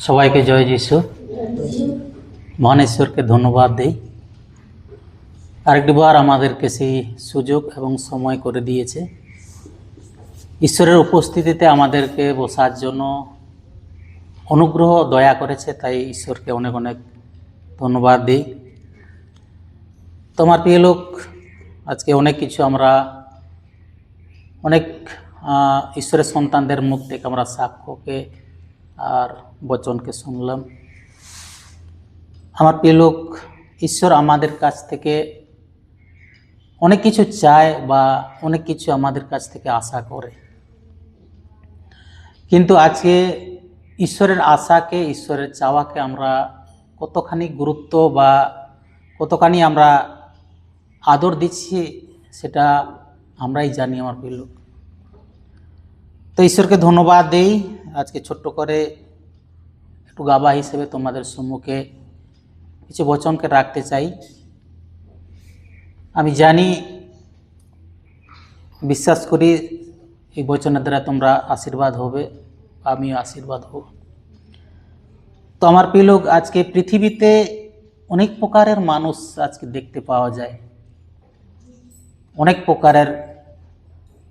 সবাইকে জয় যিশু। মহান ঈশ্বরকে ধন্যবাদ দেই, আরেকবার আমাদেরকে সেই সুযোগ এবং সময় করে দিয়েছে। ঈশ্বরের উপস্থিতিতে আমাদেরকে বসার জন্য অনুগ্রহ দয়া করেছে, তাই ঈশ্বরকে অনেক অনেক ধন্যবাদ দিই। তোমার প্রিয় লোক, আজকে অনেক কিছু আমরা অনেক ঈশ্বরের সন্তানদের মুখ থেকে আমরা সাক্ষ্যকে আর বচনকে শুনলাম। আমার প্রিয় লোক, ঈশ্বর আমাদের কাছ থেকে অনেক কিছু চায় বা অনেক কিছু আমাদের কাছ থেকে আশা করে, কিন্তু আজকে ঈশ্বরের আশাকে, ঈশ্বরের চাওয়াকে আমরা কতখানি গুরুত্ব বা কতখানি আমরা আদর দিচ্ছি সেটা আমরাই জানি। আমার প্রিয় লোক, তো ঈশ্বরকে ধন্যবাদ দেই। আজকে ছোট্ট করে একটু গাবা হিসেবে তোমাদের সম্মুখে কিছু বচনকে রাখতে চাই। আমি জানি, বিশ্বাস করি এই বচনের দ্বারা তোমরা আশীর্বাদ হবে, আমিও আশীর্বাদ হব। তো আমার প্রিয় লোক, আজকে পৃথিবীতে অনেক প্রকারের মানুষ আজকে দেখতে পাওয়া যায়। অনেক প্রকারের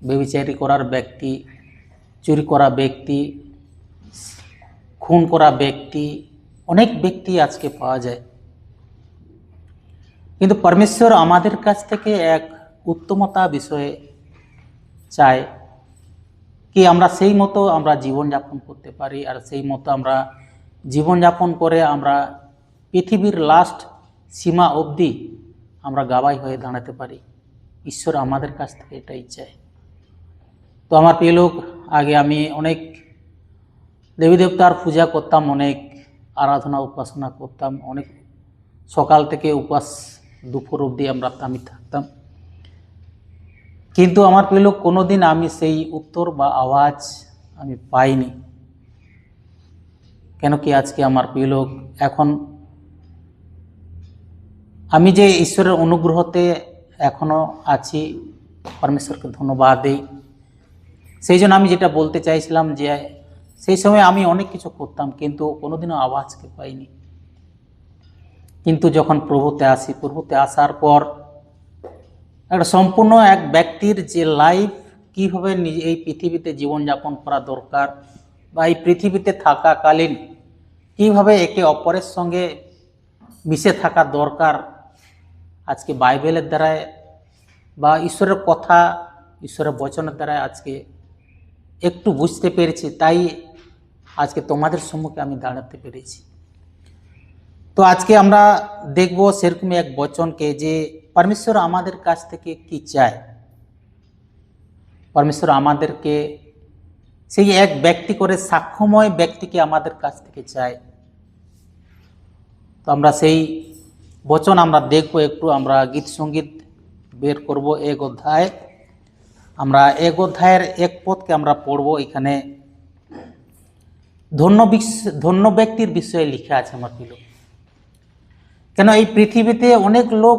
ব্যভিচারী করার ব্যক্তি, চুরি করা ব্যক্তি, খুন করা ব্যক্তি, অনেক ব্যক্তি আজকে পাওয়া যায়। কিন্তু পরমেশ্বর আমাদের কাছ থেকে এক উত্তমতা বিষয়ে চায় কি আমরা সেই মতো আমরা জীবনযাপন করতে পারি, আর সেই মতো আমরা জীবনযাপন করে আমরা পৃথিবীর লাস্ট সীমা অবধি আমরা গাবাই হয়ে দাঁড়াতে পারি। ঈশ্বর আমাদের কাছ থেকে এটাই চায়। তো আমার প্রিয় লোক, আগে আমি অনেক দেবী দেবতার পূজা করতাম, অনেক আরাধনা উপাসনা করতাম, অনেক সকাল থেকে উপাস দুপুর অবধি আমরা আমি থাকতাম। কিন্তু আমার প্রিয় লোক, কোনোদিন আমি সেই উত্তর বা আওয়াজ আমি পাইনি। কেন কি আজকে আমার প্রিয় লোক, এখন আমি যে ঈশ্বরের অনুগ্রহতে এখনো আছি, পরমেশ্বরকে ধন্যবাদ দিই। সেই জন্য আমি যেটা বলতে চাইছিলাম যে সেই সময় আমি অনেক কিছু করতাম, কিন্তু কোনোদিনও আওয়াজকে পাইনি। কিন্তু যখন প্রভুতে আসি, প্রভুতে আসার পর একটা সম্পূর্ণ এক ব্যক্তির যে লাইফ কীভাবে এই পৃথিবীতে জীবনযাপন করা দরকার, বা এই পৃথিবীতে থাকাকালীন কীভাবে একে অপরের সঙ্গে মিশে থাকা দরকার, আজকে বাইবেলের দ্বারায় বা ঈশ্বরের কথা, ঈশ্বরের বচনের দ্বারায় আজকে একটু বুঝতে পেরেছি। তাই আজকে তোমাদের সম্মুখে আমি দাঁড়াতে পেরেছি। তো আজকে আমরা দেখব সেরকমই এক বচনকে, যে পরমেশ্বর আমাদের কাছ থেকে কি চায়। পরমেশ্বর আমাদেরকে সেই এক ব্যক্তি করে সাক্ষ্যময় ব্যক্তিকে আমাদের কাছ থেকে চায়। তো আমরা সেই বচন আমরা দেখব। একটু আমরা গীত সঙ্গীত বের করব। এক অধ্যায়, আমরা এক অধ্যায়ের এক পদকে আমরা পড়ব। এখানে ধন্য ব্যক্তির বিষয়ে লিখা আছে। আমার প্রিয়, কেন এই পৃথিবীতে অনেক লোক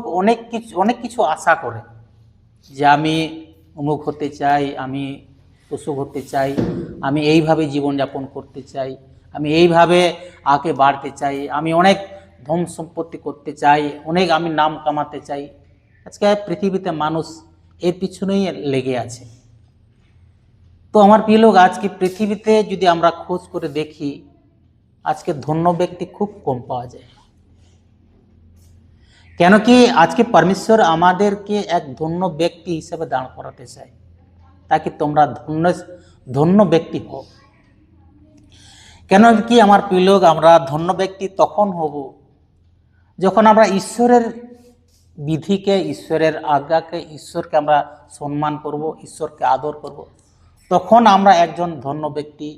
অনেক কিছু আশা করে, যে আমি অমুক হতে চাই, আমি অসুখ হতে চাই, আমি এইভাবে জীবনযাপন করতে চাই, আমি এইভাবে আগে বাড়তে চাই, আমি অনেক ধন সম্পত্তি করতে চাই, অনেক আমি নাম কামাতে চাই। আজকে পৃথিবীতে মানুষ এর পিছনেই লেগে আছে। তো আমার প্রিয় লোক, আজকে পৃথিবীতে যদি আমরা খোঁজ করে দেখি, আজকে ধন্য ব্যক্তি খুব কম পাওয়া যায়। কেন কি আজকে পরমেশ্বর আমাদেরকে এক ধন্য ব্যক্তি হিসেবে দাঁড় করাতে চায়, তাকে তোমরা ধন্য ব্যক্তি হও। কেন কি আমার প্রিয় লোক, আমরা ধন্য ব্যক্তি তখন হব যখন আমরা ঈশ্বরের বিধিকে, ঈশ্বরের আজ্ঞাকে, ঈশ্বরকে আমরা সম্মান করব, ঈশ্বরকে আদর করব, তখন আমরা একজন ধন্য ব্যক্তি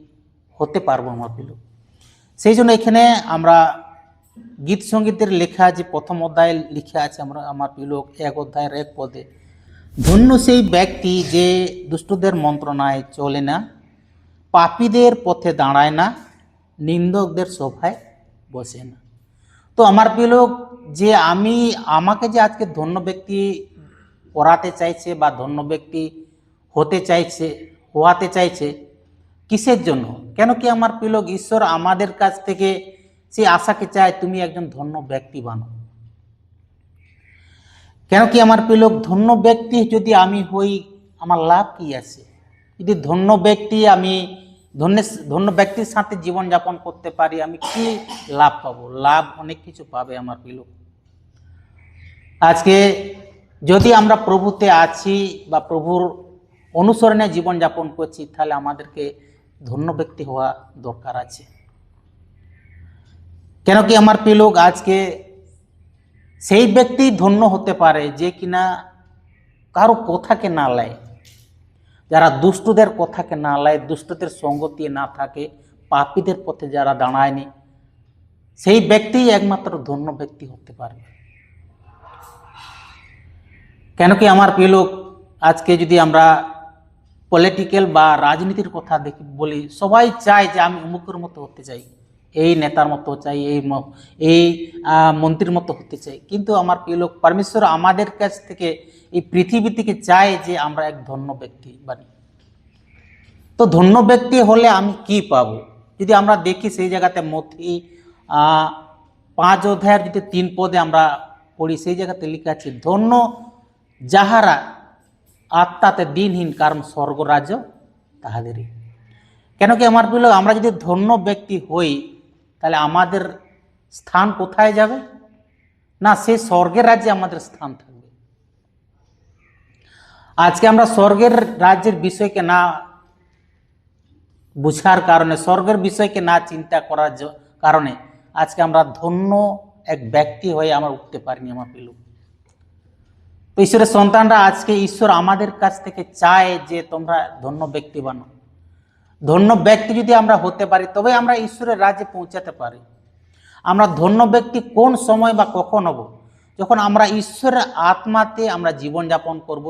হতে পারবো। আমার প্রিয় লোক, সেই জন্য এখানে আমরা গীত সঙ্গীতের লেখা যে প্রথম অধ্যায়ে লিখে আছে, আমার প্রিয় লোক, এক অধ্যায়ের এক পদে, ধন্য সেই ব্যক্তি যে দুষ্টদের মন্ত্রণায় চলে না, পাপীদের পথে দাঁড়ায় না, নিন্দকদের সভায় বসে না। তো আমার প্রিয় লোক, যে আমাকে যে আজকে ধন্য ব্যক্তি করাতে চাইছে বা ধন্য ব্যক্তি হওয়াতে চাইছে, কিসের জন্য? কেন কি আমার প্রিয় লোক, ঈশ্বর আমাদের কাছ থেকে সেই আশাকে চায় তুমি একজন ধন্য ব্যক্তি বানো। কেন কি আমার প্রিয় লোক, ধন্য ব্যক্তি যদি আমি হই, আমার লাভ কি আছে? যদি ধন্য ব্যক্তি আমি ধন্য ব্যক্তির সাথে জীবন যাপন করতে পারি, আমি কি লাভ পাবো? লাভ অনেক কিছু পাবে আমার প্রিয় লোক। আজকে যদি আমরা প্রভুতে আছি বা প্রভুর অনুসরণে জীবন যাপন করছি, তাহলে আমাদেরকে ধন্য ব্যক্তি হওয়া দরকার আছে। কেন কি আমার প্রিয় লোক, আজকে সেই ব্যক্তি ধন্য হতে পারে যে কিনা কারো কথাকে না লায়, যারা দুষ্টদের কথাকে না লায়, দুষ্টদের সঙ্গতি না থাকে, পাপীদের পথে যারা দাঁড়ায়নি, সেই ব্যক্তি একমাত্র ধন্য ব্যক্তি হতে পারবে। কেন কি আমার প্রিয় লোক, আজকে যদি আমরা পলিটিক্যাল বা রাজনীতির কথা দেখি বলি, সবাই চায় যে আমি অমুকের মতো হতে চাই, এই নেতার মতো চাই, এই মন্ত্রীর মতো হতে চাই। কিন্তু আমার প্রিয় লোক, পরমেশ্বর আমাদের কাছ থেকে এই পৃথিবী থেকে চায় যে আমরা এক ধন্য ব্যক্তি বানি। তো ধন্য ব্যক্তি হলে আমি কি পাবো? যদি আমরা দেখি সেই জায়গাতে মথি 5 অধ্যায়ের যদি 3 পদে আমরা পড়ি, সেই জায়গাতে লেখা আছে, ধন্য যাহারা আত্মাতে দিনহীন, কারণ স্বর্গরাজ্য তাহাদেরই। কেন কি আমার প্রিয় লোক, আমরা যদি ধন্য ব্যক্তি হই, তাহলে আমাদের স্থান কোথায় যাবে? না, সেই স্বর্গের রাজ্যে আমাদের স্থান থাকবে। আজকে আমরা স্বর্গের রাজ্যের বিষয়কে না বুঝার কারণে, স্বর্গের বিষয়কে না চিন্তা করার কারণে আজকে আমরা ধন্য এক ব্যক্তি হয়ে আমরা উঠতে পারিনি আমার প্রিয় লোক। ঈশ্বরের সন্তানরা, আজকে ঈশ্বর আমাদের কাছ থেকে চায় যে তোমরা ধন্য ব্যক্তি বানো। ধন্য ব্যক্তি যদি আমরা হতে পারি, তবে আমরা ঈশ্বরের রাজ্যে পৌঁছাতে পারি। আমরা ধন্য ব্যক্তি কোন সময় বা কখন হব? যখন আমরা ঈশ্বরের আত্মাতে আমরা জীবনযাপন করব,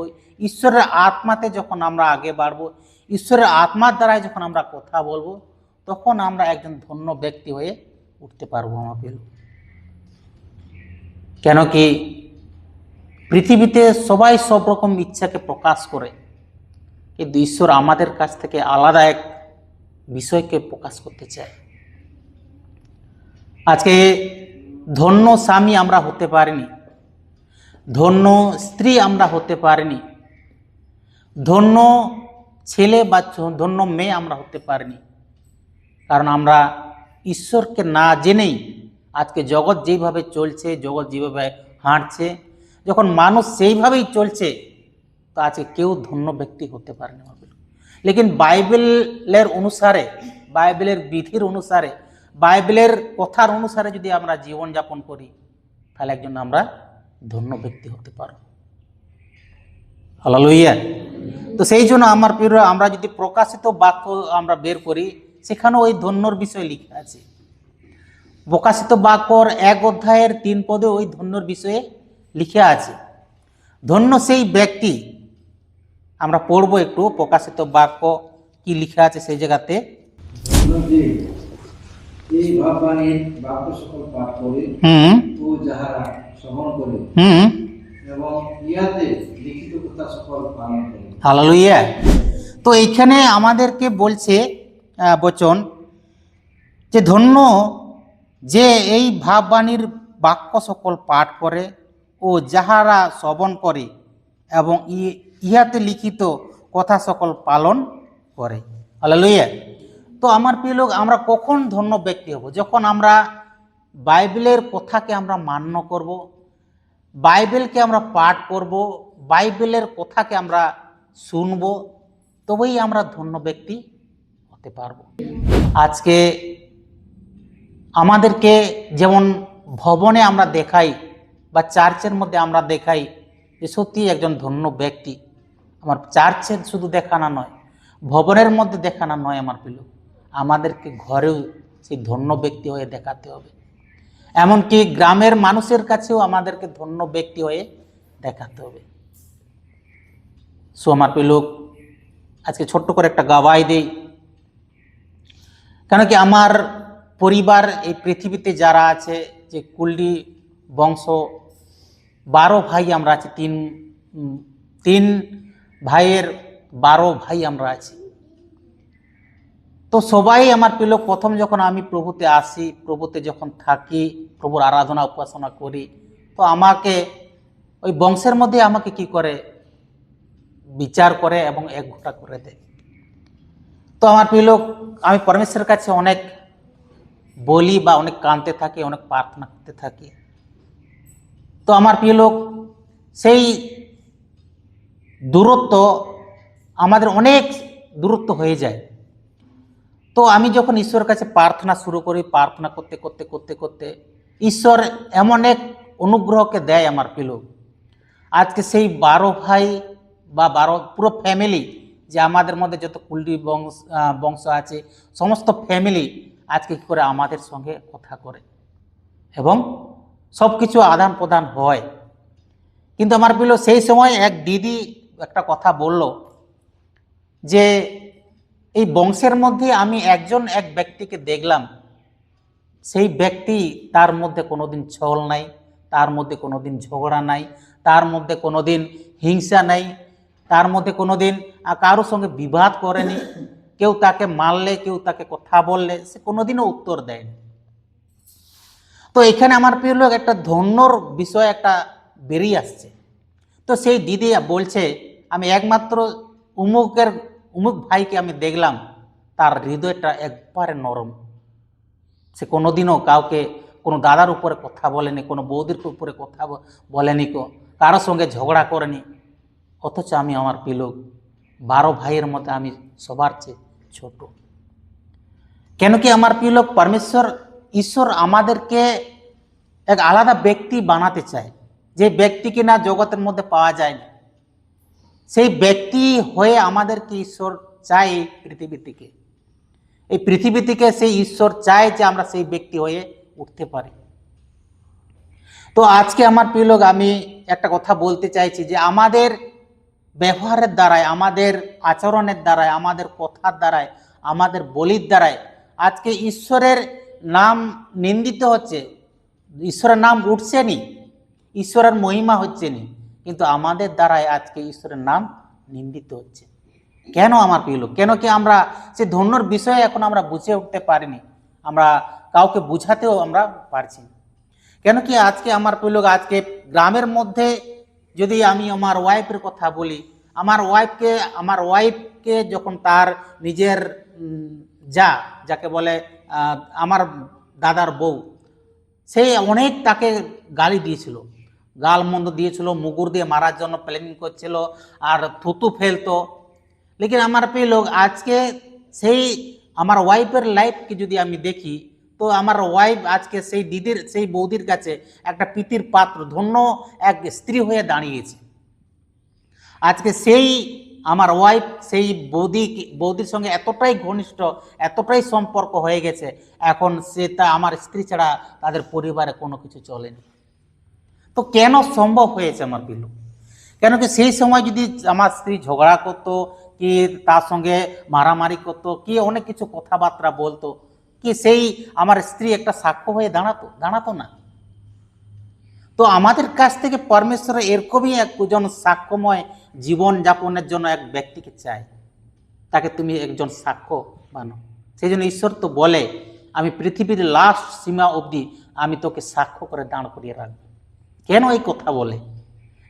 ঈশ্বরের আত্মাতে যখন আমরা আগে বাড়বো, ঈশ্বরের আত্মার দ্বারাই যখন আমরা কথা বলবো, তখন আমরা একজন ধন্য ব্যক্তি হয়ে উঠতে পারবো আমাকে। কেন কি পৃথিবীতে সবাই সব রকম ইচ্ছাকে প্রকাশ করে, কিন্তু ঈশ্বর আমাদের কাছ থেকে আলাদা এক বিষয়কে প্রকাশ করতে চায়। আজকে ধন্য স্বামী আমরা হতে পারিনি, ধন্য স্ত্রী আমরা হতে পারিনি, ধন্য ছেলে বা ধন্য মেয়ে আমরা হতে পারিনি, কারণ আমরা ঈশ্বরকে না জেনেই আজকে জগৎ যেইভাবে চলছে, জগৎ যেভাবে হাঁটছে, যখন মানুষ সেইভাবেই চলছে, তো আজকে কেউ ধন্য ব্যক্তি হতে পারেনি। লেকিন বাইবেলের অনুসারে, বাইবেলের বিধির অনুসারে, বাইবেলের কথার অনুসারে যদি আমরা জীবনযাপন করি, তাহলে একজন আমরা ধন্য ব্যক্তি হতে পারব। হালেলুয়া। তো সেই জন্য আমার প্রিয়, আমরা যদি প্রকাশিত বাক্য আমরা বের করি, সেখানে ওই ধন্যর বিষয় লিখা আছে। প্রকাশিত বাক্যর 1 অধ্যায়ের 3 পদে ওই ধন্যর বিষয়ে লিখা আছে। ধন্য সেই ব্যক্তি, আমরা পড়বো একটু প্রকাশিত বাক্য কি লিখা আছে সেই জায়গাতে। এই ভাববাণীর বাক্য সকল পাঠ করে ও যাহারা শ্রবণ করে এবং ইহাতে লিখিত কথা সকল পালন করে। হালেলুয়া। তো এইখানে আমাদেরকে বলছে বচন যে ধন্য যে এই ভাববাণীর বাক্য সকল পাঠ করে ও যাহারা শ্রবণ করে এবং ইহাতে লিখিত কথা সকল পালন করে। হালেলুয়া। তো আমার প্রিয় লোক, আমরা কখন ধন্য ব্যক্তি হব? যখন আমরা বাইবেলের কথাকে আমরা মান্য করব, বাইবেলকে আমরা পাঠ করব, বাইবেলের কথাকে আমরা শুনব, তবেই আমরা ধন্য ব্যক্তি হতে পারব। আজকে আমাদেরকে যেমন ভবনে আমরা দেখাই বা চার্চের মধ্যে আমরা দেখাই যে সত্যি একজন ধন্য ব্যক্তি, আমার চার্চের শুধু দেখানো নয়, ভবনের মধ্যে দেখানো নয় আমার প্রিয়, আমাদেরকে ঘরেও সেই ধন্য ব্যক্তি হয়ে দেখাতে হবে। এমনকি গ্রামের মানুষের কাছেও আমাদেরকে ধন্য ব্যক্তি হয়ে দেখাতে হবে। সো আমার প্রিয় লোক, আজকে ছোট্ট করে একটা গাওয়াই দেই। কেন কি আমার পরিবার এই পৃথিবীতে যারা আছে, যে কুল্লি বংশ 12 ভাই আমরা আছি, তিন ভাইয়ের 12 ভাই আমরা আছি। তো সবাই আমার প্রিয় লোক, প্রথম যখন আমি প্রভুতে আসি, প্রভুতে যখন থাকি, প্রভুর আরাধনা উপাসনা করি, তো আমাকে ওই বংশের মধ্যে আমাকে কি করে বিচার করে এবং একঘোটা করে দেয়। তো আমার প্রিয় লোক, আমি পরমেশ্বরের কাছে অনেক বলি বা অনেক কাঁদতে থাকি, অনেক প্রার্থনা করতে থাকি। তো আমার প্রিয় লোক, সেই দূরত্ব আমাদের অনেক দূরত্ব হয়ে যায়। তো আমি যখন ঈশ্বরের কাছে প্রার্থনা শুরু করি, প্রার্থনা করতে করতে করতে করতে ঈশ্বর এমন এক অনুগ্রহকে দেয় আমার প্রিয় লোক। আজকে সেই 12 ভাই বা 12 পুরো ফ্যামিলি, যে আমাদের মধ্যে যত কুলডি বংশ আছে, সমস্ত ফ্যামিলি আজকে কী করে আমাদের সঙ্গে কথা করে এবং সব কিছু আদান প্রদান হয়। কিন্তু আমার প্রিয়, সেই সময় এক দিদি একটা কথা বলল যে এই বংশের মধ্যে আমি এক ব্যক্তিকে দেখলাম, সেই ব্যক্তি, তার মধ্যে কোনোদিন ছল নাই, তার মধ্যে কোনোদিন ঝগড়া নাই, তার মধ্যে কোনোদিন হিংসা নাই, তার মধ্যে কোনোদিন কারোর সঙ্গে বিবাদ করেনি, কেউ তাকে মারলে, কেউ তাকে কথা বললে সে কোনোদিনও উত্তর দেয়নি। তো এখানে আমার প্রিয় লোক, একটা ধন্যর বিষয় একটা বেরিয়ে আসছে। তো সেই দিদি বলছে, আমি একমাত্র অমুক ভাইকে আমি দেখলাম, তার হৃদয়টা একবারে নরম, সে কোনোদিনও কাউকে, কোনো দাদার উপরে কথা বলেনি, কোনো বৌদির উপরে কথা বলেনি, কারোর সঙ্গে ঝগড়া করেনি। অথচ আমি আমার প্রিয় লোক 12 ভাইয়ের মধ্যে আমি সবার চেয়ে ছোট। কেন কি আমার প্রিয় লোক, ঈশ্বর আমাদেরকে এক আলাদা ব্যক্তি বানাতে চায়, যে ব্যক্তি কিনা জগতের মধ্যে পাওয়া যায় না। সেই ব্যক্তি হয়ে আমাদেরকে ঈশ্বর চায় এই পৃথিবী থেকে সেই ঈশ্বর চায় যে আমরা সেই ব্যক্তি হয়ে উঠতে পারি। তো আজকে আমার প্রিয় লোক, আমি একটা কথা বলতে চাইছি যে আমাদের ব্যবহারের দ্বারায়, আমাদের আচরণের দ্বারায়, আমাদের কথার দ্বারায়, আমাদের বলির দ্বারায় আজকে ঈশ্বরের নাম নিন্দিত হচ্ছে, ঈশ্বরের নাম উঠছে নি, ঈশ্বরের মহিমা হচ্ছে নি, কিন্তু আমাদের দ্বারায় আজকে ঈশ্বরের নাম নিন্দিত হচ্ছে। কেন আমার প্রিয় লোক? কেন কি আমরা সে ধন্যর বিষয়ে এখন আমরা বুঝে উঠতে পারিনি, আমরা কাউকে বুঝাতেও আমরা পারছি না। কেন কি আজকে আমার প্রিয় লোক, আজকে গ্রামের মধ্যে যদি আমি আমার ওয়াইফের কথা বলি, আমার ওয়াইফকে যখন তার নিজের যাকে বলে আমার দাদার বউ, সেই অনেক তাকে গালি দিয়েছিল, গালমন্দ দিয়েছিল, মুগুর দিয়ে মারার জন্য প্ল্যানিং করছিল, আর থুতু ফেলতো। লেকিন আমার প্রিয় লোক, আজকে সেই আমার ওয়াইফের লাইফকে যদি আমি দেখি, তো আমার ওয়াইফ আজকে সেই বৌদির কাছে একটা প্রীতির পাত্র, ধন্য এক স্ত্রী হয়ে দাঁড়িয়েছে। আজকে সেই আমার ওয়াইফ সেই বৌদির সঙ্গে এতটাই ঘনিষ্ঠ, এতটাই সম্পর্ক হয়ে গেছে, এখন আমার স্ত্রী ছাড়া তাদের পরিবারে কোনো কিছু চলেনি। তো কেন সম্ভব হয়েছে আমার প্রিয়? কেন কি সেই সময় যদি আমার স্ত্রী ঝগড়া করতো, কি তার সঙ্গে মারামারি করতো, কি অনেক কিছু কথাবার্তা বলতো, কি সেই আমার স্ত্রী একটা সাক্ষ্য হয়ে দাঁড়াতো না? তো আমাদের কাছ থেকে পরমেশ্বর এরকমই একজন সাক্ষ্যময় জীবন যাপনের জন্য এক ব্যক্তিকে চায়, তাকে তুমি একজন সাক্ষ্য বানো। সেই জন্য ঈশ্বর তো বলে, আমি পৃথিবীর লাস্ট সীমা অবধি আমি তোকে সাক্ষ্য করে দাঁড় করিয়ে রাখবো। কেন এই কথা বলে?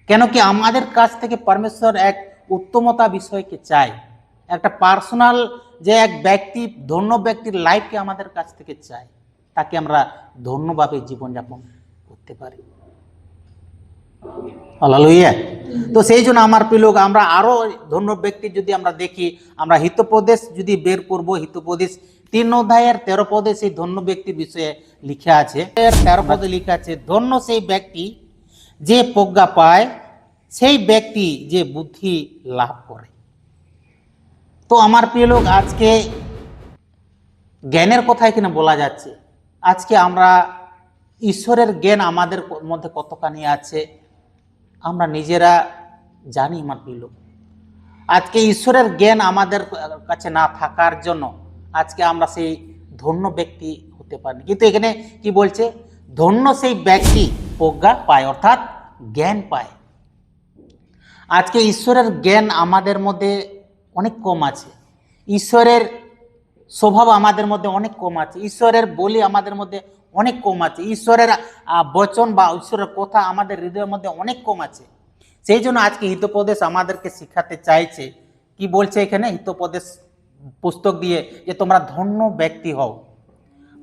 কেন কি আমাদের কাছ থেকে পরমেশ্বর এক উত্তমতা বিষয়কে চায়, একটা পার্সোনাল, যে এক ব্যক্তি, ধন্য ব্যক্তির লাইফকে আমাদের কাছ থেকে চায়, তাকে আমরা ধন্যভাবে জীবনযাপন করতে পারি। হালেলুয়া। তো সেই জন্য আমার প্রিয় লোক, আমরা আরো ধন্য ব্যক্তি যদি আমরা দেখি, আমরা হিতোপদেশ যদি বের করব, হিতোপদেশ 3 অধ্যায়ের 13 পদে সেই ধন্য ব্যক্তির বিষয়ে লিখা আছে। 13 পদে লিখা আছে, ধন্য সেই ব্যক্তি যে প্রজ্ঞা পায়, সেই ব্যক্তি যে বুদ্ধি লাভ করে। তো আমার প্রিয় লোক, আজকে জ্ঞানের কথা এখানে বলা যাচ্ছে। আজকে আমরা ঈশ্বরের জ্ঞান আমাদের মধ্যে কতখানি আছে আমরা নিজেরা জানি আমার প্রিয় লোক। আজকে ঈশ্বরের জ্ঞান আমাদের কাছে না থাকার জন্য আজকে আমরা সেই ধন্য ব্যক্তি হতে পারি। কিন্তু এখানে কি বলছে? ধন্য সেই ব্যক্তি প্রজ্ঞা পায়, অর্থাৎ জ্ঞান পায়। আজকে ঈশ্বরের জ্ঞান আমাদের মধ্যে অনেক কম আছে। ঈশ্বরের স্বভাব আমাদের মধ্যে অনেক কম আছে, ঈশ্বরের বলি আমাদের মধ্যে অনেক কম আছে, ঈশ্বরের বচন বা ঈশ্বরের কথা আমাদের হৃদয়ের মধ্যে অনেক কম আছে। সেই জন্য আজকে হিতোপদেশ আমাদেরকে শিখাতে চাইছে। কি বলছে এখানে হিতোপদেশ পুস্তক দিয়ে, যে তোমরা ধন্য ব্যক্তি হও,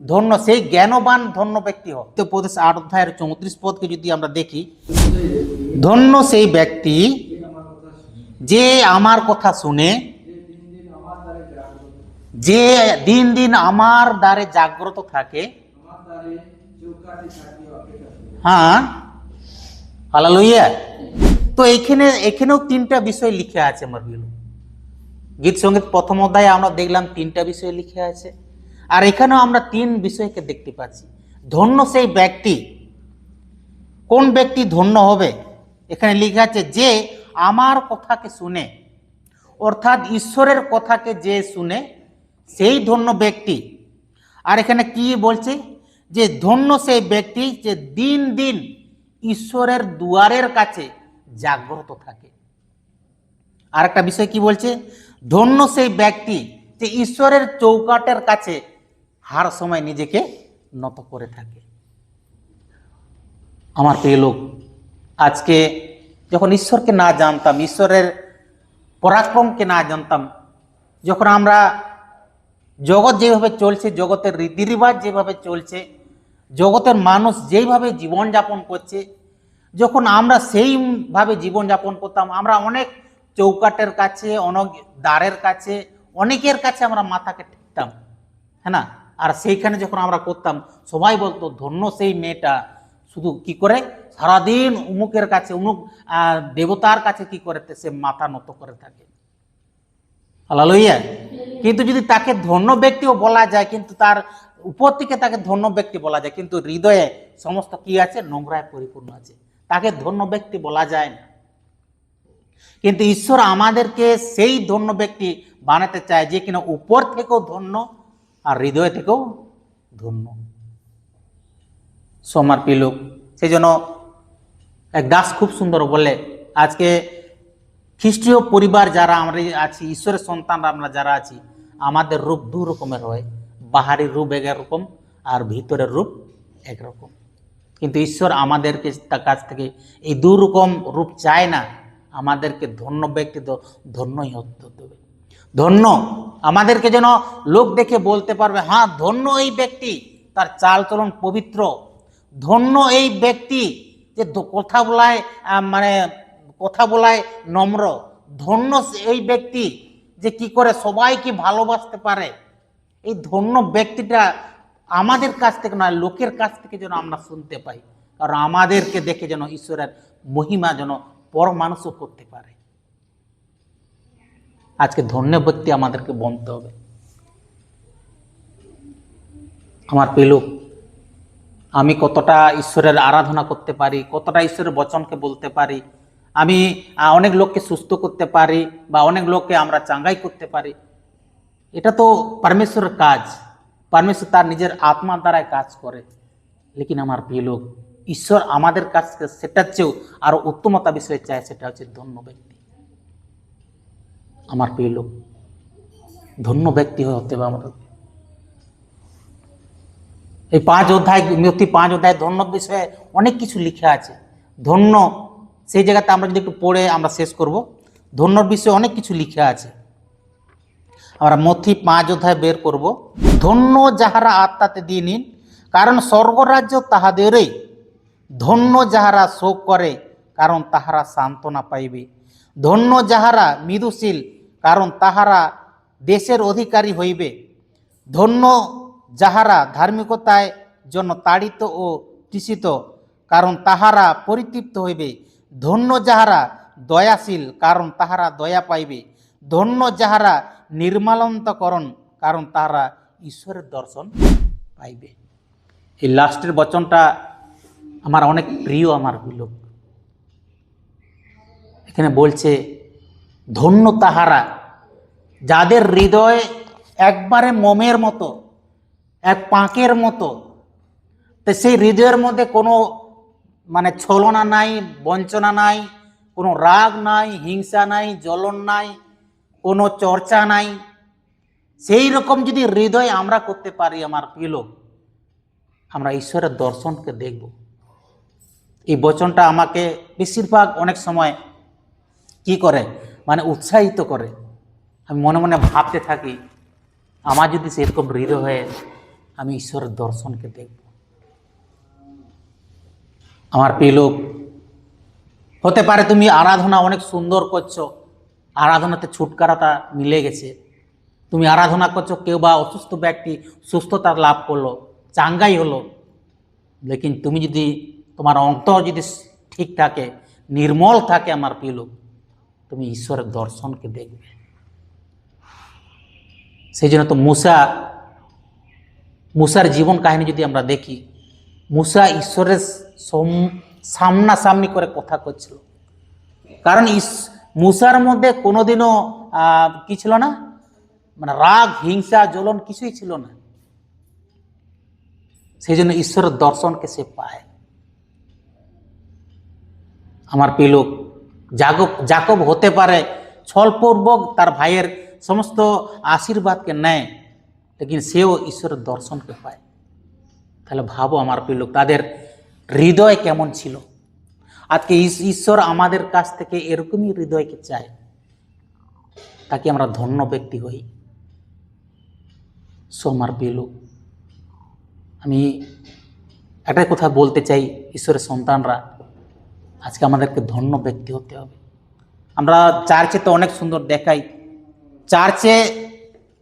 ধন্য সেই জ্ঞানবান ধন্য ব্যক্তি হও। হিতোপদেশ 8 অধ্যায়ের 34 পদকে যদি আমরা দেখি, ধন্য সেই ব্যক্তি যে আমার কথা শুনে, যে দিন দিন আমার দ্বারে জাগ্রত থাকে, আমার দ্বারে চৌকাঠে থাকিয়া অপেক্ষা করে। হ্যাঁ, হালেলুয়া। তো এখানেও 3টা বিষয় লিখে আছে আমার বিল। গীত সঙ্গীত প্রথম অধ্যায়ে আমরা দেখলাম 3টা বিষয় লিখে আছে, আর এখানেও আমরা 3 বিষয়কে দেখতে পাচ্ছি। ধন্য সেই ব্যক্তি, কোন ব্যক্তি ধন্য হবে? এখানে লিখা আছে যে আমার কথাকে শুনে, অর্থাৎ ঈশ্বরের কথাকে যে শুনে সেই ধন্য ব্যক্তি। আর এখানে কি বলছে? যে ধন্য সেই ব্যক্তি যে দিন দিন ঈশ্বরের দুয়ারের কাছে জাগ্রত থাকে। আর একটা বিষয় কি বলছে? ধন্য সেই ব্যক্তি যে ঈশ্বরের চৌকাটের কাছে হার সময় নিজেকে নত করে থাকে। আমার প্রিয় লোক, আজকে যখন ঈশ্বরকে না জানতাম, ঈশ্বরের পরাক্রমকে না জানতাম, যখন আমরা জগৎ যেভাবে চলছে, জগতের রীতিরিবাজ যেভাবে চলছে, জগতের মানুষ যেইভাবে জীবনযাপন করছে, যখন আমরা সেইভাবে জীবনযাপন করতাম, আমরা অনেক চৌকাটের কাছে, অনেক দ্বারের কাছে, অনেকের কাছে আমরা মাথাকে ঠেকতাম, হ্যাঁ না? আর সেইখানে যখন আমরা করতাম, সবাই বলতো ধন্য সেই মেয়েটা, শুধু কি করে সারাদিন উমুকের কাছে, উমুক দেবতার কাছে কি করে সে মাথা নত করে থাকে। হালেলুয়া। কিন্তু যদি তাকে ধন্য ব্যক্তিও বলা যায়, কিন্তু তার উপর থেকে তাকে ধন্য ব্যক্তি বলা যায়, কিন্তু হৃদয়ে সমস্ত কি আছে? নোংরায় পরিপূর্ণ আছে, তাকে ধন্য ব্যক্তি বলা যায় না। কিন্তু ঈশ্বর আমাদেরকে সেই ধন্য ব্যক্তি বানাতে চায়, যে কিনা উপর থেকেও ধন্য আর হৃদয় থেকেও ধন্য। সোমার পিলুক, সেই জন্য এক দাস খুব সুন্দর বলে, আজকে খ্রিস্টীয় পরিবার যারা আমরা আছি, ঈশ্বরের সন্তানরা আমরা যারা আছি, আমাদের রূপ 2 রকমের হয়। বাহারি রূপ একরকম আর ভিতরের রূপ একরকম। কিন্তু ঈশ্বর আমাদেরকে তার কাছ থেকে এই 2 রকম রূপ চায় না, আমাদেরকে ধন্য ব্যক্তি তো ধন্যই হতে হবে। ধন্য আমাদেরকে যেন লোক দেখে বলতে পারবে, হ্যাঁ ধন্য এই ব্যক্তি, তার চাল চলন পবিত্র। ধন্য এই ব্যক্তি যে কথা বলায় মানে কথা বলায় নম্র। ধন্য এই ব্যক্তি যে কি করে সবাইকে ভালোবাসতে পারে। এই ধন্য ব্যক্তিটা আমাদের কাছ থেকে নয়, লোকের কাছ থেকে যেন আমরা শুনতে পাই, কারণ আমাদেরকে দেখে যেন ঈশ্বরের মহিমা যেন পর মানুষও করতে পারে। আজকে ধন্য ব্যক্তি আমাদেরকে বনতে হবে। আমার প্রিয়, আমি কতটা ঈশ্বরের আরাধনা করতে পারি, কতটা ঈশ্বরের বচনকে বলতে পারি, আমি অনেক লোককে সুস্থ করতে পারি বা অনেক লোককে আমরা চাঙ্গাই করতে পারি, এটা তো পরমেশ্বরের কাজ। পরমেশ্বর তার নিজের আত্মার দ্বারাই কাজ করে। লেকিন আমার প্রিয় লোক, ঈশ্বর আমাদের কাছ থেকে সেটার চেয়েও আরো উত্তমতা বিষয় চায়, সেটা হচ্ছে ধন্য ব্যক্তি। আমার প্রিয় লোক, ধন্য ব্যক্তি হতে হবে আমাদের। এই 5 অধ্যায়, মথি 5 অধ্যায় ধন্য বিষয়ে অনেক কিছু লিখে আছে। ধন্য সেই জায়গাতে আমরা যদি একটু পড়ে আমরা শেষ করব। ধন্যর বিষয়ে অনেক কিছু লিখে আছে। আমরা মথি 5 অধ্যায় বের করব। ধন্য যাহারা আত্মাতে দিয়ে নিন, কারণ স্বর্গরাজ্য তাহাদেরই। ধন্য যাহারা শোক করে, কারণ তাহারা সান্ত্বনা পাইবে। ধন্য যাহারা মৃদুশীল, কারণ তাহারা দেশের অধিকারী হইবে। ধন্য যাহারা ধার্মিকতায় জন্য তাড়িত ও তৃষিত, কারণ তাহারা পরিতৃপ্ত হইবে। ধন্য যাহারা দয়াশীল, কারণ তাহারা দয়া পাইবে। ধন্য যাহারা নির্মলান্তকরণ, কারণ তাহারা ঈশ্বরের দর্শন পাইবে। এই লাস্টের বচনটা আমার অনেক প্রিয়। আমার লোক এখানে বলছে ধন্য তাহারা, যাদের হৃদয় একবারে মোমের মতো, এক পাঁকের মতো, তো সেই হৃদয়ের মধ্যে কোনো মানে ছলনা নাই, বঞ্চনা নাই, কোনো রাগ নাই, হিংসা নাই, জ্বলন নাই, কোনো চর্চা নাই। সেই রকম যদি হৃদয় আমরা করতে পারি আমার প্রিয় লোক, আমরা ঈশ্বরের দর্শনকে দেখব। এই বচনটা আমাকে বেশিরভাগ অনেক সময় কি করে, মানে উৎসাহিত করে। আমি মনে মনে ভাবতে থাকি, আমার যদি সেরকম হৃদয় হয়, আমি ঈশ্বরের দর্শনকে দেখব। আমার প্রিয় লোক, হতে পারে তুমি আরাধনা অনেক সুন্দর করছো, আরাধনাতে ছুটকারাটা মিলে গেছে, তুমি আরাধনা করছো, কেউ বা অসুস্থ ব্যক্তি সুস্থতা লাভ করলো, চাঙ্গাই হলো, লেকিন তুমি যদি তোমার অন্তর যদি ঠিক থাকে, নির্মল থাকে আমার প্রিয় লোক, তুমি ঈশ্বরের দর্শনকে দেখবে। সেই জন্য তো মুসার জীবন কাহিনী যদি আমরা দেখি, মুসা ঈশ্বরের সামনাসামনি করে কথা করছিল। কারণ মুসার মধ্যে কোনোদিনও কি ছিল না, মানে রাগ, হিংসা, জ্বলন কিছুই ছিল না। সেই জন্য ঈশ্বরের দর্শনকে সে পায়। আমার প্রিয় লোক, যাকব হতে পারে ছলপূর্বক তার ভাইয়ের সমস্ত আশীর্বাদকে নেয়, লেকিন সেও ঈশ্বরের দর্শনকে পায়। তাহলে ভাবো আমার প্রিয় লোক, তাদের হৃদয় কেমন ছিল। আজকে ঈশ্বর আমাদের কাছ থেকে এরকমই হৃদয়কে চায়, তাকে আমরা ধন্য ব্যক্তি হই। আমার প্রিয় লোক, আমি একটা কথা বলতে চাই, ঈশ্বরের সন্তানরা, আজকে আমাদেরকে ধন্য ব্যক্তি হতে হবে। আমরা চার্চে তো অনেক সুন্দর দেখাই, চার্চে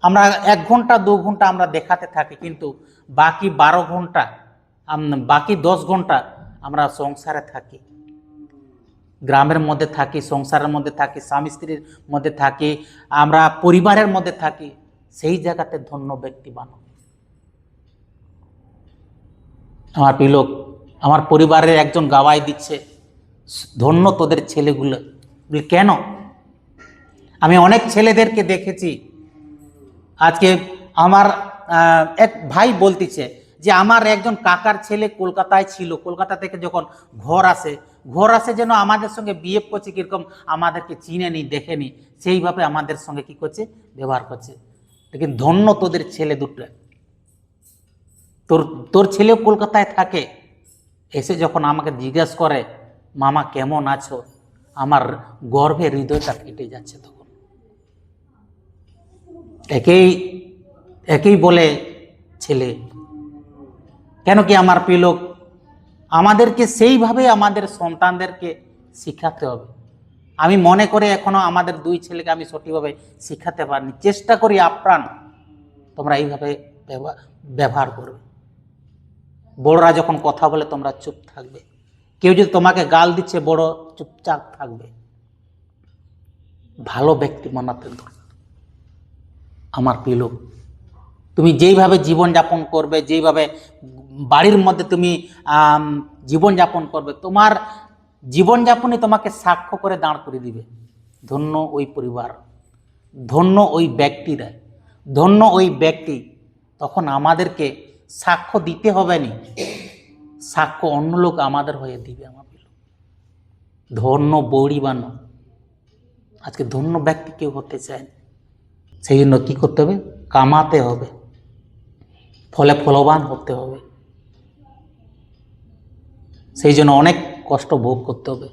আমরা 1 ঘন্টা 2 ঘন্টা আমরা দেখাতে থাকি, কিন্তু বাকি 12 ঘন্টা, বাকি 10 ঘন্টা আমরা সংসারে থাকি, গ্রামের মধ্যে থাকি, সংসারের মধ্যে থাকি, স্বামী স্ত্রীর মধ্যে থাকি, আমরা পরিবারের মধ্যে থাকি। সেই জায়গাতে ধন্য ব্যক্তি বানো। আমার প্রিয় লোক, আমার পরিবারের একজন গাওয়াই দিচ্ছে, ধন্য তোদের ছেলেগুলো। কেন? আমি অনেক ছেলেদেরকে দেখেছি। আজকে আমার এক ভাই বলতেছে যে আমার একজন কাকার ছেলে কলকাতায় ছিল, কলকাতা থেকে যখন ঘর আসে যেন আমাদের সঙ্গে বিহেভ করছে, কিরকম আমাদেরকে চিনেনি, দেখেনি, সেইভাবে আমাদের সঙ্গে কি করছে, ব্যবহার করছে। লেকিন ধন্য তোদের ছেলে দুটো। তোর ছেলেও কলকাতায় থাকে, এসে যখন আমাকে জিজ্ঞেস করে মামা কেমন আছো, আমার গর্ভে হৃদয়টা ফেটে যাচ্ছে। তখন একেই বলে ছেলে। কেন কি আমার প্রিয় লোক, আমাদেরকে সেইভাবে আমাদের সন্তানদেরকে শিখাতে হবে। আমি মনে করি এখনো আমাদের 2 ছেলেকে আমি সঠিকভাবে শিখাতে পারিনি। চেষ্টা করি আপ্রাণ তোমরা এইভাবে ব্যবহার করবে। বড়রা যখন কথা বলে তোমরা চুপ থাকবে। কেউ যদি তোমাকে গাল দিচ্ছে, বড় চুপচাপ থাকবে। ভালো ব্যক্তি বানাতে দরকার। আমার প্রিয় লোক, তুমি যেইভাবে জীবনযাপন করবে, যেইভাবে বাড়ির মধ্যে তুমি জীবনযাপন করবে, তোমার জীবনযাপনই তোমাকে সাক্ষ্য করে দাঁড় করে দিবে। ধন্য ওই পরিবার, ধন্য ওই ব্যক্তিরা, ধন্য ওই ব্যক্তি। তখন আমাদেরকে সাক্ষ্য দিতে হবে না, সাক্ষ্য অন্য লোক আমাদের হয়ে দিবে। আমার প্রিয় লোক, ধন্য বৌড়ি বানো। আজকে ধন্য ব্যক্তি কেউ হতে চায় না। সেই জন্য কী করতে হবে? কামাতে হবে, ফলে ফলবান হতে হবে। সেই জন্য অনেক কষ্ট ভোগ করতে হবে।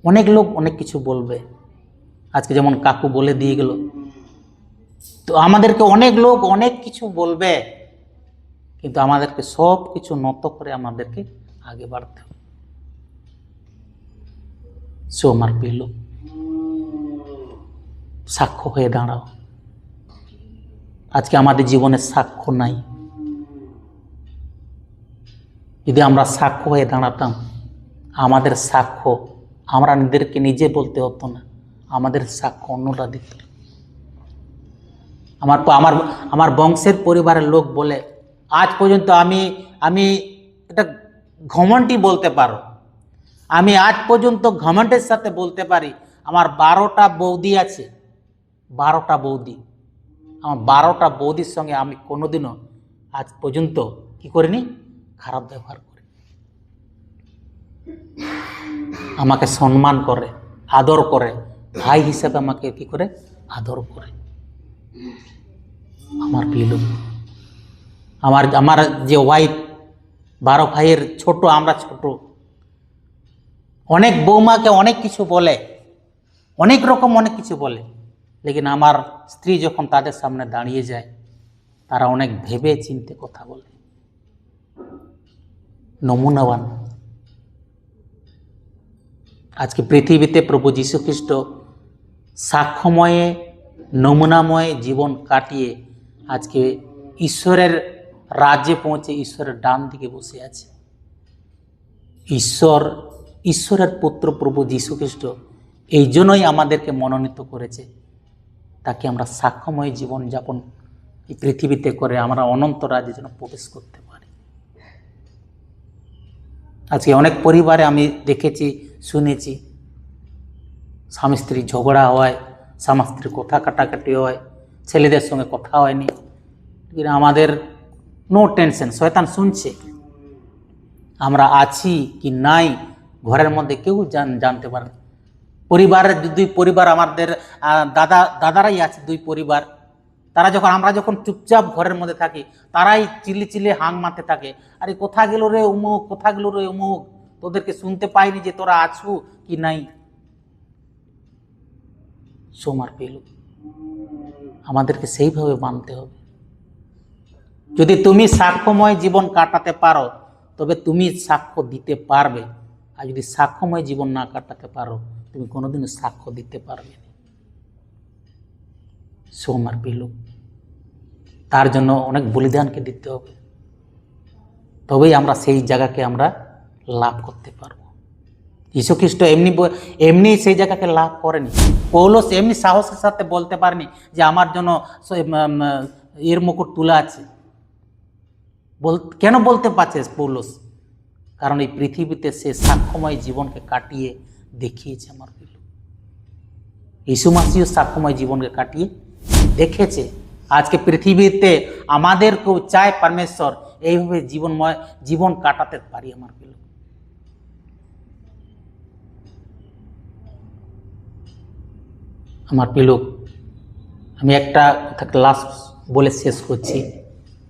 অনেক লোক অনেক কিছু বলবে। আজকে যেমন কাকু বলে দিয়ে গেল, তো আমাদেরকে অনেক লোক অনেক কিছু বলবে, কিন্তু আমাদেরকে সব কিছু নত করে আমাদেরকে আগে বাড়তে হবে। আমার প্রিয় লোক, সাক্ষ্য হয়ে দাঁড়াও। আজকে আমাদের জীবনে সাক্ষ্য নাই। যদি আমরা সাক্ষ্য হয়ে দাঁড়াতাম, আমাদের সাক্ষ্য আমরা নিজেদেরকে নিজে বলতে হতো না, আমাদের সাক্ষ্য অন্যরা দিত। আমার বংশের পরিবারের লোক বলে, আজ পর্যন্ত আমি এটা ঘমন্ডি বলতে পারো, আমি আজ পর্যন্ত ঘমন্ডের সাথে বলতে পারি, আমার 12টা বৌদি আছে, 12টা বৌদি। আমার 12টা বৌদির সঙ্গে আমি কোনোদিনও আজ পর্যন্ত কি করিনি, খারাপ ব্যবহার করি। আমাকে সম্মান করে, আদর করে, ভাই হিসেবে আমাকে কি করে আদর করে। আমার পিলু, আমার আমার যে ওয়াইফ, 12 ভাইয়ের ছোট, আমরা ছোট। অনেক বৌমাকে অনেক কিছু বলে, অনেক রকম অনেক কিছু বলে, লেকিন আমার স্ত্রী যখন তাদের সামনে দাঁড়িয়ে যায়, তারা অনেক ভেবে চিন্তে কথা বলে, নমুনাবান। আজকে পৃথিবীতে প্রভু যীশু খ্রিস্ট সাক্ষ্যময়ে, নমুনাময় জীবন কাটিয়ে আজকে ঈশ্বরের রাজ্যে পৌঁছে ঈশ্বরের ডান দিকে বসে আছে। ঈশ্বরের পুত্র প্রভু যীশু খ্রিস্ট এই জন্যই আমাদেরকে মনোনীত করেছে, তাকে আমরা সাক্ষ্যময় জীবন যাপন এই পৃথিবীতে করে আমরা অনন্ত রাজ্যে যেন প্রবেশ করতে পারি। আজকে অনেক পরিবারে আমি দেখেছি, শুনেছি, স্বামী স্ত্রী ঝগড়া হয়, স্বামী স্ত্রীর কথা কাটাকাটি হয়, ছেলেদের সঙ্গে কথা হয়নি, কিন্তু আমাদের নো টেনশন, শয়তান শুনছে। আমরা আছি কি নাই ঘরের মধ্যে কেউ জানতে পারে। পরিবারের 2 পরিবার, আমাদের দাদারাই আছে 2 পরিবার, আমরা যখন চুপচাপ ঘরের মধ্যে থাকি, তারাই চিল্লি হাং মারতে থাকে, আরে কোথা গেল রে অমুক, কোথা গেল রে অমুক, তোদেরকে শুনতে পাইনি যে তোরা আছো কি নাই। সোমার পেল, আমাদেরকে সেইভাবে মানতে হবে। যদি তুমি সাক্ষ্যময় জীবন কাটাতে পারো তবে তুমি সাক্ষ্য দিতে পারবে, আর যদি সাক্ষ্যময় জীবন না কাটাতে পারো তুমি কোনোদিনও সাক্ষ্য দিতে পারবে না। সোমার পেল, তার জন্য অনেক বলিদানকে দিতে হবে, তবেই আমরা সেই জায়গাকে আমরা লাভ করতে পারবো। যীশু খ্রিস্ট এমনি সেই জায়গাকে লাভ করেনি। পৌলুস এমনি সাহসের সাথে বলতে পারেনি যে আমার জন্য এর মুকুট তুলা আছে। কেন বলতে পারছে পৌলুস? কারণ এই পৃথিবীতে সে সাক্ষ্যময় জীবনকে কাটিয়ে দেখিয়েছে। আমার প্রিয়, যীশু মাসিও সাক্ষ্যময় জীবনকে কাটিয়ে দেখেছে। আজকে পৃথিবীতে আমাদেরকেও চায় পরমেশ্বর এইভাবে জীবন কাটাতে পারি। আমার প্রিয়, আমার প্রিয়, আমি একটা কথা লাস্ট বলে শেষ করছি।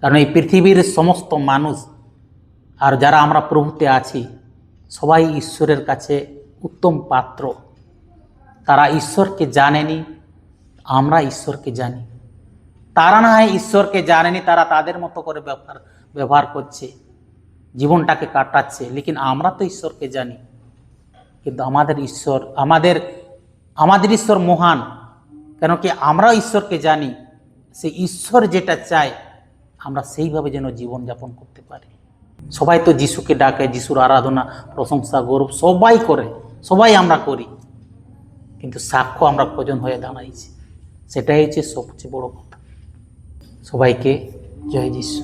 কারণ এই পৃথিবীর সমস্ত মানুষ আর যারা আমরা প্রভুতে আছি সবাই ঈশ্বরের কাছে উত্তম পাত্র। তারা ঈশ্বরকে জানেনি, আমরা ঈশ্বরকে জানি। তারা না হয় ঈশ্বরকে জানেনি, তারা তাদের মতো করে ব্যবহার করছে, জীবনটাকে কাটাচ্ছে, লেকিন আমরা তো ঈশ্বরকে জানি। কিন্তু আমাদের ঈশ্বর মহান, কেন কি আমরা ঈশ্বরকে জানি। সেই ঈশ্বর যেটা চায় আমরা সেইভাবে যেন জীবনযাপন করতে পারি। সবাই তো যিশুকে ডাকে, যিশুর আরাধনা, প্রশংসা, গৌরব সবাই করে, সবাই আমরা করি, কিন্তু সাক্ষ্য আমরা কজন হয়ে দাঁড়াইছি, সেটাই হচ্ছে সবচেয়ে বড় কথা। সবাইকে জয় যিশু।